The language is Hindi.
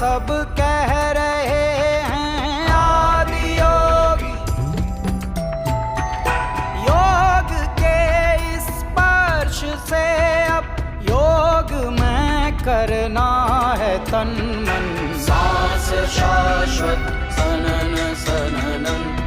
सब कह रहे हैं आदि योगी। योग के इस स्पर्श से अब योग में करना है तन मन। सांस शाश्वत सनन सननम